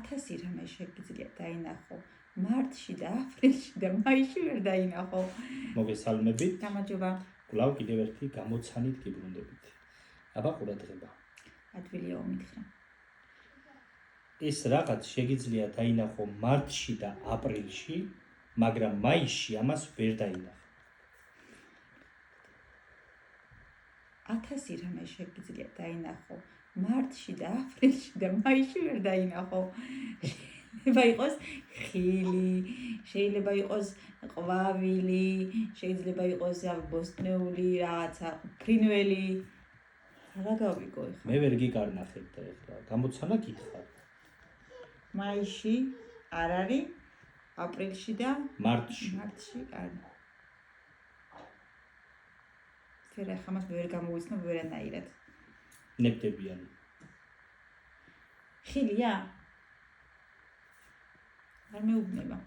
1000 რამე შეგიძლია დაინახო მარტში და აპრილში და მაისში ვერ დაინახო. მოგესალმებით. გამარჯობა. კვლავ კიდევ ერთი გამოცანით გიბრუნდებით. აბა ყურადღება. ადვილია მომითხრა. ეს რაღაც შეგიძლია დაინახო მარტში და აპრილში, მაგრამ მაისში ამას ვერ დაინახო. 1000 რამე შეგიძლია დაინახო მარტში და აპრილში და მაისში ვერ დაინახო. შეიძლება იყოს ხილი, შეიძლება იყოს ყვავილი, შეიძლება იყოს ბოსტნეული რაღაცა, ფრინველი. რა გავიგო ეხლა? მე ვერ გიკარნახეთ და ეხლა გამოცანა გითხარ. მაისში არ არის, აპრილში და მარტში. არა. ფერა ხამას ვერ გამოვიცნობ ვერანაირად. ნებდებიანი. ხილია? არ მეუბნება.